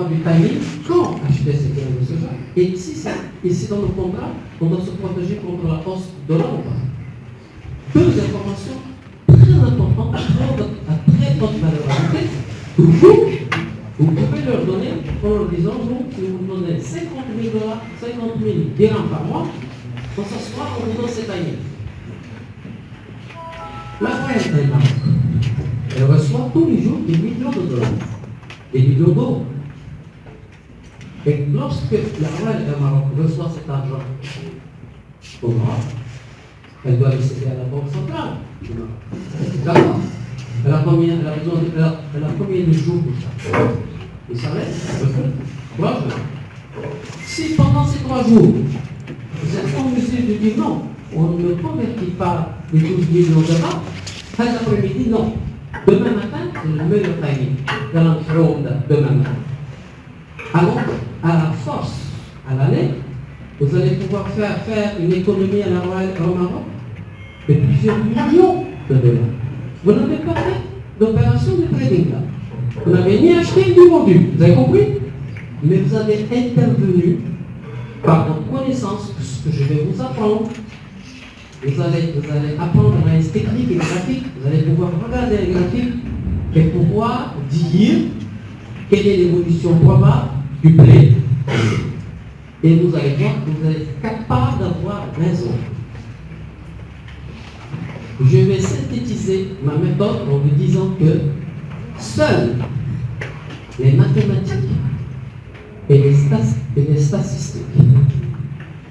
avoir du timing quand acheter ces graines de soja. Et ici dans le contrat, on doit se protéger contre la hausse de l'or. Deux informations très importantes à très haute valeur ajoutée. Vous pouvez leur donner en leur disant, nous, si vous donnez $50 000, 50 000 dirhams par mois, on s'assoit, on vous donne ces timings. La reine est là. Elle reçoit tous les jours des millions de dollars, des millions d'euros. Et lorsque la reine du Maroc reçoit cet argent au Maroc, elle doit le céder à la Banque centrale du Maroc. D'accord. Elle a combien de jours pour ça? Vous savez? 3 jours. Si pendant ces 3 jours, vous êtes en mesure de dire non, on ne convertit pas les 12 millions d'euros, cet après-midi, non. Demain matin, c'est le meilleur timing. Demain matin. Alors, à la force, à l'année, vous allez pouvoir faire une économie à la Royale au Maroc de plusieurs millions de dollars. Vous n'avez pas fait d'opération de trading là. Vous n'avez ni acheté ni vendu. Vous avez compris? Mais vous avez intervenu par votre connaissance, ce que je vais vous apprendre. Vous allez apprendre les techniques et graphiques. Vous allez pouvoir regarder les graphiques et pouvoir dire quelle est l'évolution probable du blé. Et vous allez voir que vous allez être capable d'avoir raison. Je vais synthétiser ma méthode en vous disant que seules les mathématiques et les statistiques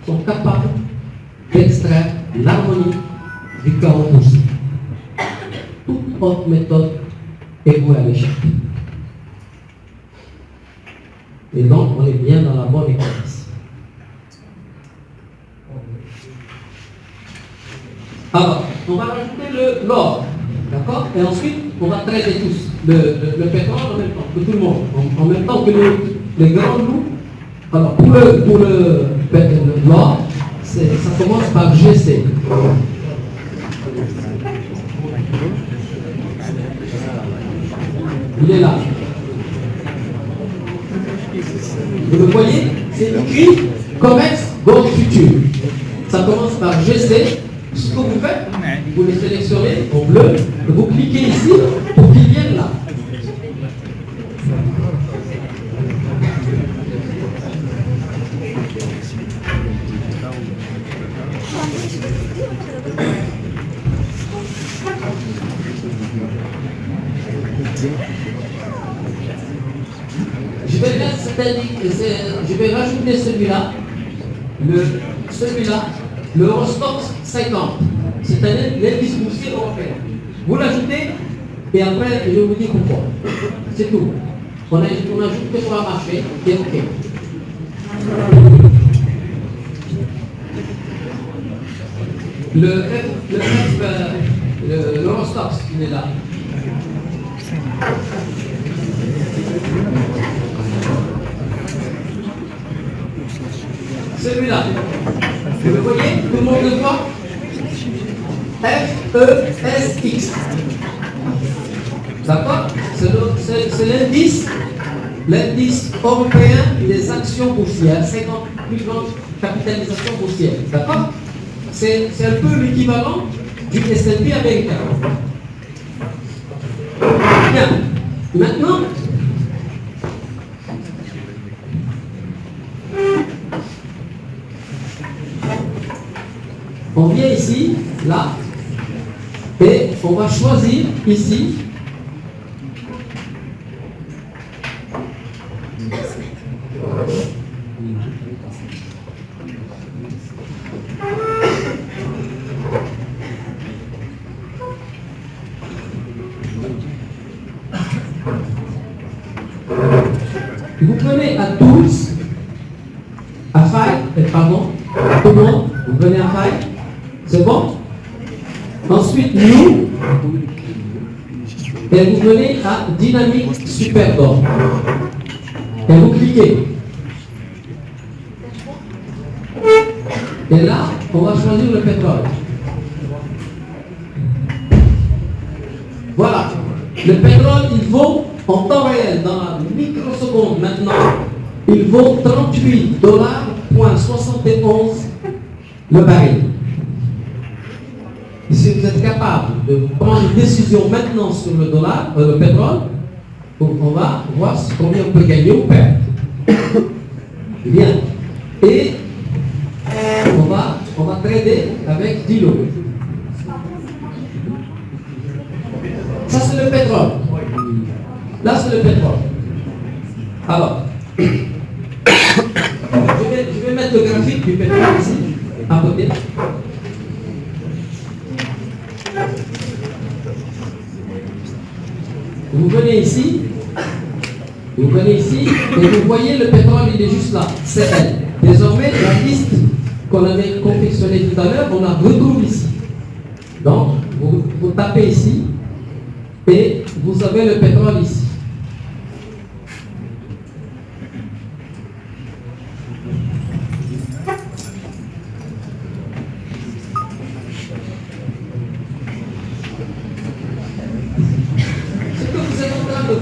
sont capables d'extraire l'harmonie du chaos possible. Toute autre méthode est vouée à l'échec. Et donc, on est bien dans la bonne équation. Alors, on va rajouter l'or, d'accord? Et ensuite, on va traiter tous le pétrole en même temps que tout le monde, en même temps que les grands loups. Alors, pour l'or, ça commence par GC. Il est là. Vous le voyez? C'est écrit COMEX Gold Future. Ça commence par GC. Ce que vous faites, vous les sélectionnez en bleu, et vous cliquez ici pour qu'ils viennent là. Je vais rajouter celui-là, l'Eurostoxx 50, c'est-à-dire l'indice boursier européen. Vous l'ajoutez et après je vous dis pourquoi. C'est tout. On ajoute que sur un marché et OK. L'Eurostoxx, il est là. Celui-là, vous le voyez, tout le monde le voit? FESX. D'accord? C'est l'indice européen des actions boursières, 50 plus grande capitalisation boursière. D'accord? C'est un peu l'équivalent du S&P américain. Bien. Maintenant, on vient ici, là, et on va choisir ici vous venez à Tools, à File, pardon, tout le monde, vous venez à File, c'est bon? Ensuite, New, et vous venez à Dynamic Superdome. Et vous cliquez. Et là, on va choisir le pétrole. Voilà. Le pétrole, il vaut En temps réel, dans la microseconde maintenant, il vaut 38,71$ le baril. Si vous êtes capable de prendre une décision maintenant sur le dollar, le pétrole, on va voir combien on peut gagner ou perdre. Bien. Et on va trader avec 10 lots. Ça c'est le pétrole. Là c'est le pétrole. Alors, je vais mettre le graphique du pétrole ici, à côté. Vous venez ici, et vous voyez le pétrole, il est juste là, c'est elle. Désormais, la liste qu'on avait confectionnée tout à l'heure, on la retrouve ici. Donc, vous tapez ici, et vous avez le pétrole ici.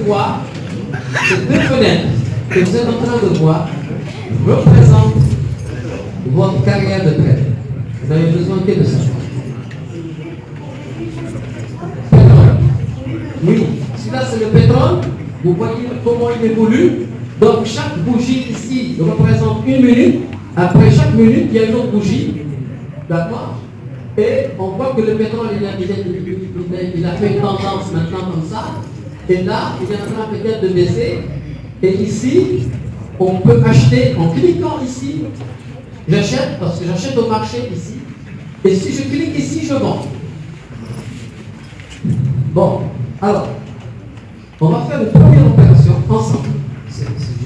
Voir, ces deux fenêtres que vous êtes en train de voir représentent votre carrière de trader. Vous n'avez besoin que de ça. Pétrole. Oui, celui-là c'est le pétrole. Vous voyez comment il évolue. Donc chaque bougie ici représente 1 minute. Après chaque minute, il y a une autre bougie. D'accord? Et on voit que le pétrole, il a fait une tendance maintenant comme ça. Et là, il est en train peut-être de baisser. Et ici, on peut acheter en cliquant ici. J'achète parce que j'achète au marché ici. Et si je clique ici, je vends. Bon, alors, on va faire une première opération ensemble.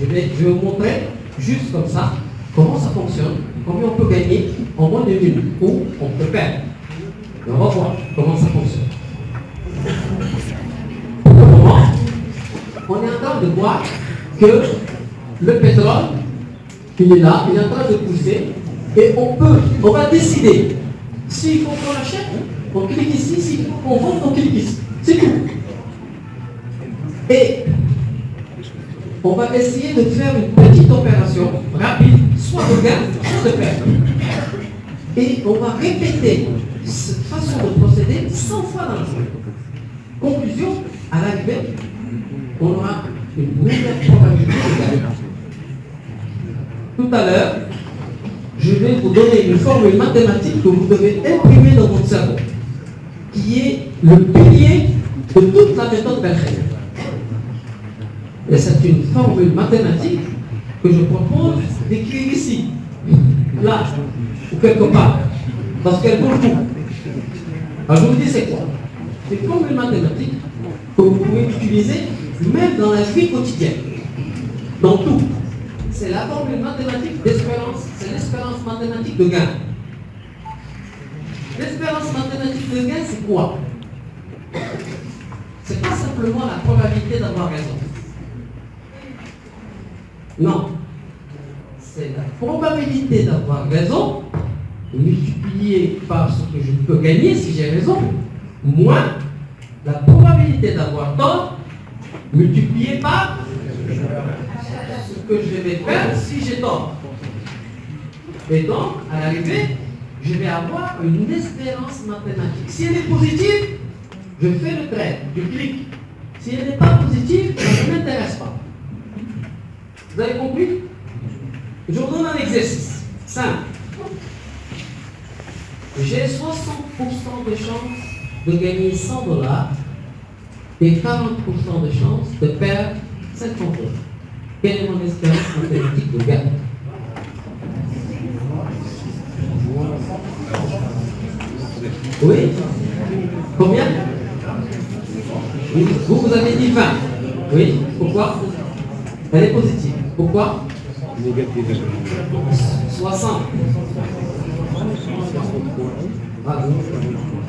Je vais vous montrer juste comme ça comment ça fonctionne, combien on peut gagner en moins de minutes ou on peut perdre. Et on va voir comment ça fonctionne. On est en train de voir que le pétrole, il est là, il est en train de pousser, et on va décider s'il faut qu'on achète, on clique ici, s'il faut qu'on vende, on clique ici. C'est tout. Et on va essayer de faire une petite opération rapide, soit de gain, soit de perte. Et on va répéter cette façon de procéder 100 fois dans la journée. Conclusion, à l'arrivée, on aura une meilleure probabilité de gagner. Tout à l'heure, je vais vous donner une formule mathématique que vous devez imprimer dans votre cerveau, qui est le pilier de toute la méthode Belcher. Et c'est une formule mathématique que je propose d'écrire ici, là, ou quelque part, parce qu'elle vaut le coup. Alors je vous dis c'est quoi? C'est une formule mathématique que vous pouvez utiliser même dans la vie quotidienne, dans tout. C'est la formule mathématique d'espérance, c'est l'espérance mathématique de gain. L'espérance mathématique de gain, c'est quoi? C'est pas simplement la probabilité d'avoir raison. Non. C'est la probabilité d'avoir raison multipliée par ce que je peux gagner si j'ai raison, moins la probabilité d'avoir tort multiplié par ce que je vais faire si j'ai tort. Et donc, à l'arrivée, je vais avoir une espérance mathématique. Si elle est positive, je fais le trait, je clique. Si elle n'est pas positive, ça ne m'intéresse pas. Vous avez compris? Je vous donne un exercice simple. J'ai 60% de chance de gagner $100 et 40% de chance de perdre 50 $. Quelle est mon espérance mathématique de gain? Oui? Combien? Oui. Vous avez dit 20. Oui? Pourquoi? Elle est positive. Pourquoi? 60.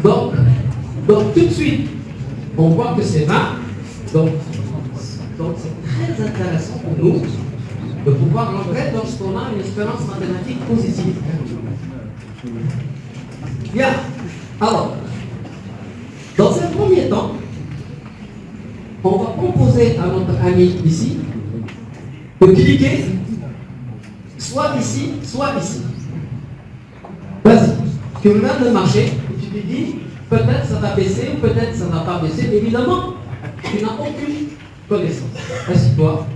Donc tout de suite, on voit que c'est 20. Donc c'est très intéressant pour nous de pouvoir rentrer lorsqu'on a une espérance mathématique positive. Bien. Alors, dans un premier temps, on va proposer à notre ami ici, de cliquer soit ici, soit ici. Vas-y, tu regardes le marché et tu te dis, peut-être ça va baisser ou peut-être ça ne va pas baisser. Évidemment, tu n'as aucune connaissance. Assieds-toi.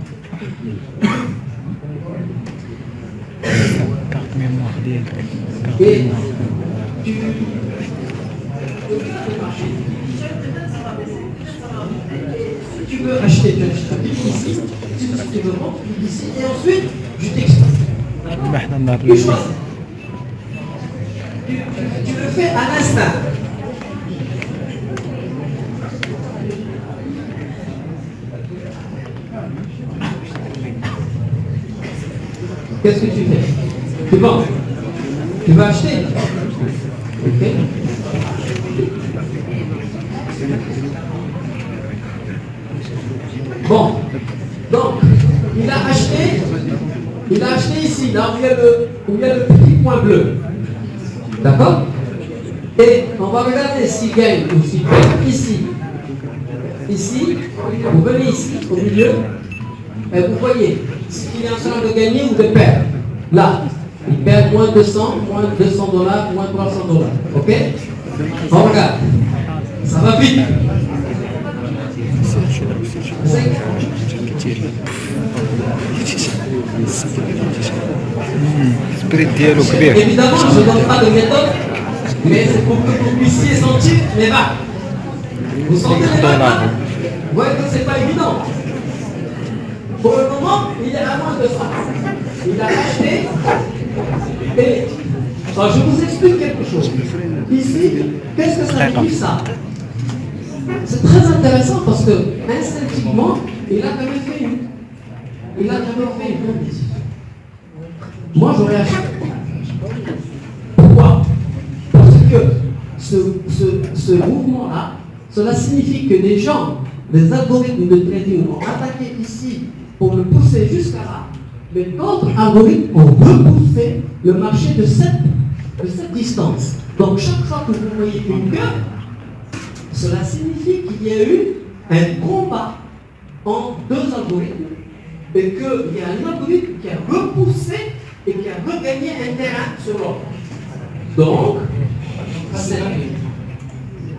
Et tu regardes le marché, peut-être ça va baisser, peut-être ça va monter. Et si tu veux acheter, tu cliques ici. Si tu veux vendre, tu cliques ici. Et ensuite, je t'explique. Tu choisis. Tu le fais à l'instant. Qu'est-ce que tu fais? Tu vends. Tu vas acheter. Ok. Bon. Donc, il a acheté ici, là où il y a le petit point bleu. D'accord? Et on va regarder s'il gagne ou s'il perd ici. Ici, vous venez ici, au milieu, et vous voyez s'il est en train de gagner ou de perdre. Là, il perd moins 200, moins $200, moins $300. Ok? On regarde. Ça va vite. Évidemment, je ne donne pas de méthode, mais c'est pour que vous puissiez sentir les vagues. Vous sentez les vagues? Vous voyez que ce n'est pas évident. Pour le moment, il est à moins de 100. Il a acheté et alors, je vous explique quelque chose. Ici, qu'est-ce que ça veut dire ça? C'est très intéressant parce que instinctivement, il a quand même fait une bonne décision. Moi, j'aurais acheté. Pourquoi? Parce que ce mouvement-là, cela signifie que les gens, les algorithmes de trading ont attaqué ici pour le pousser jusqu'à là, mais d'autres algorithmes ont repoussé le marché de cette distance. Donc chaque fois que vous voyez une queue, cela signifie qu'il y a eu un combat entre deux algorithmes et qu'il y a un algorithme qui a repoussé et qui a regagné un terrain sur l'autre. Donc, c'est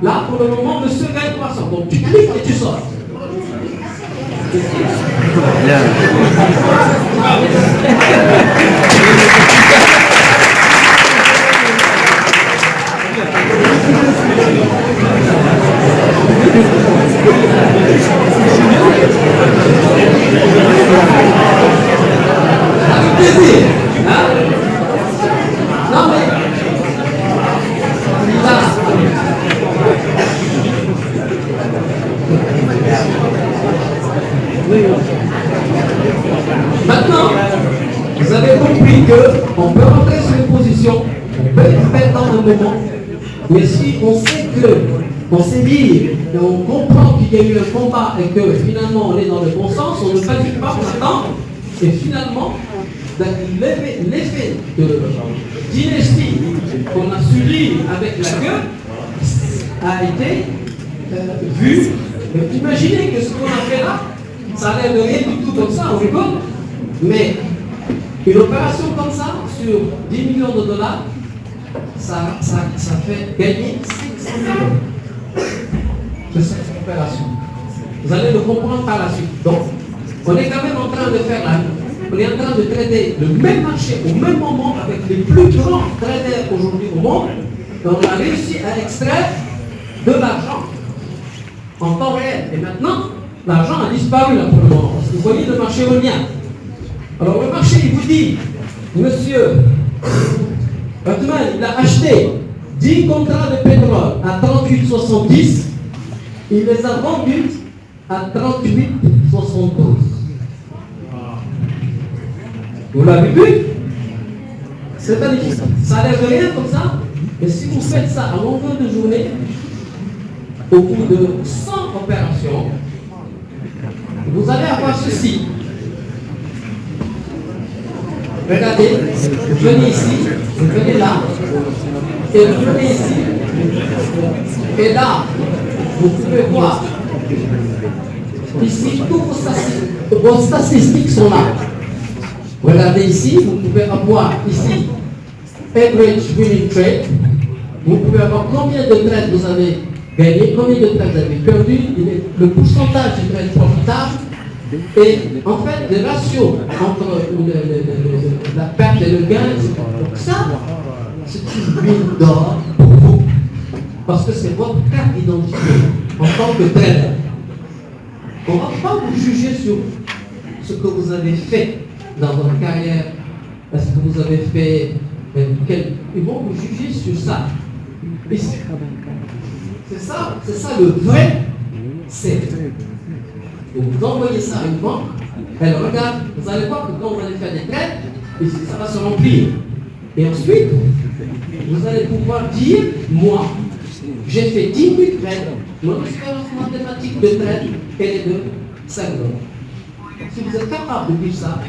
là pour le moment, monsieur gagne 300. Donc tu cliques et tu sors. Avec plaisir. Hein? Non mais là. Maintenant, vous avez compris qu'on peut rentrer sur une position, on peut être perdant un moment, mais si on sait on sait lire et on comprend qu'il y a eu un combat et que finalement on est dans le bon sens, on ne panique pas, on attend, et finalement, l'effet de dynastie qu'on a su lire avec la queue a été vu. Imaginez que ce qu'on a fait là, ça a l'air de rien du tout comme ça, on rigole, mais une opération comme ça, sur 10 millions de dollars, ça fait gagner 500 millions de cette opération. Vous allez le comprendre par la suite. Donc, on est quand même en train de faire on est en train de traiter le même marché au même moment avec les plus grands traders aujourd'hui au monde. Et on a réussi à extraire de l'argent en temps réel. Et maintenant, l'argent a disparu là pour le moment. Parce que vous voyez, le marché revient. Alors le marché, il vous dit, monsieur Batman, il a acheté 10 contrats de pétrole à 38,70, il les a vendus à 38,72. Vous l'avez vu? C'est pas difficile. Ça a l'air de rien comme ça, mais si vous faites ça à longueur de journée, au bout de 100 opérations, vous allez avoir ceci. Regardez, venez ici, venez là, et vous venez ici. Et là, vous pouvez voir Ici, tous vos statistiques sont là. Regardez ici, vous pouvez avoir ici average winning trade. Vous pouvez avoir combien de trades vous avez gagné, combien de trades vous avez perdu, le pourcentage de trades profitables. Et en fait, le ratio entre la perte et le gain, donc ça, c'est une mine d'or pour vous. Parce que c'est votre carte d'identité en tant que trader. On ne va pas vous juger sur ce que vous avez fait dans votre carrière. Est-ce que vous avez fait ils vont vous juger sur ça. C'est ça le vrai. C'est vous envoyez ça à une banque, elle regarde, vous allez voir que quand vous allez faire des trades, ça va se remplir. Et ensuite, vous allez pouvoir dire, moi, j'ai fait 10 000 trades, mon expérience mathématique de trade, elle est de 5 $. Si vous êtes capable de dire ça,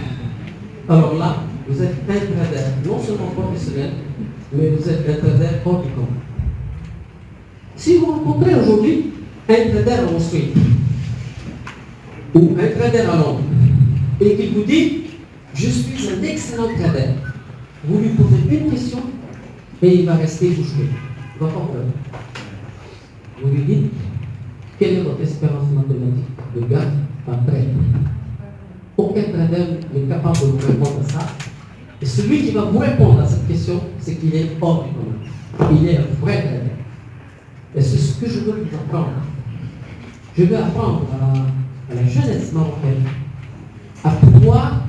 alors là, vous êtes un trader, non seulement professionnel, mais vous êtes un trader hors du commun. Si vous rencontrez aujourd'hui un trader en Australie, ou un trader à Londres, et qu'il vous dit, je suis un excellent trader, vous lui posez une question, et il va rester bouche bée. Il va pas pleurer. Vous lui dites, quelle est votre expérience mathématique de gain en trade? Aucun trader n'est capable de vous répondre à ça. Et celui qui va vous répondre à cette question, c'est qu'il est hors du commun. Il est un vrai trader. Et c'est ce que je veux vous apprendre. Je veux apprendre à la jeunesse marocaine à pouvoir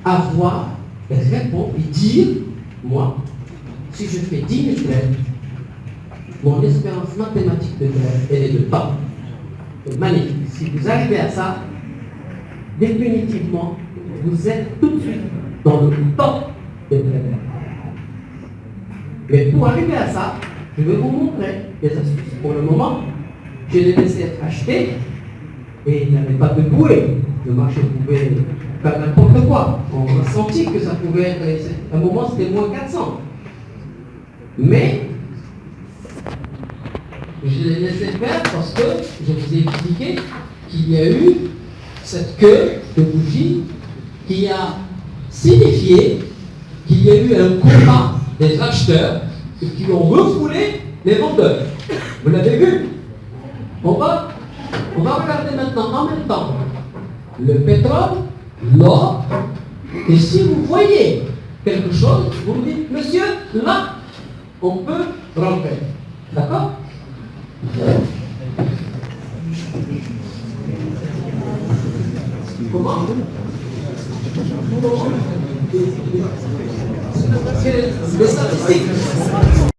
avoir et répondre et dire, moi, si je fais 10 000 trades, mon expérience mathématique de trade, elle est de top. C'est magnifique. Si vous arrivez à ça, définitivement, vous êtes tout de suite dans le top des traders. Mais pour arriver à ça, je vais vous montrer des astuces. Pour le moment, je l'ai laissé être acheté et il n'y avait pas de bouée. Le marché pouvait faire n'importe quoi. On a senti que ça pouvait être, à un moment c'était moins 400. Mais je l'ai laissé faire parce que je vous ai expliqué qu'il y a eu cette queue de bougies qui a signifié qu'il y a eu un combat des acheteurs et qui ont refoulé les vendeurs. Vous l'avez vu? On va regarder maintenant en même temps le pétrole, l'or, et si vous voyez quelque chose, vous me dites, monsieur, là, on peut rentrer. D'accord? Comment? C'est les statistiques.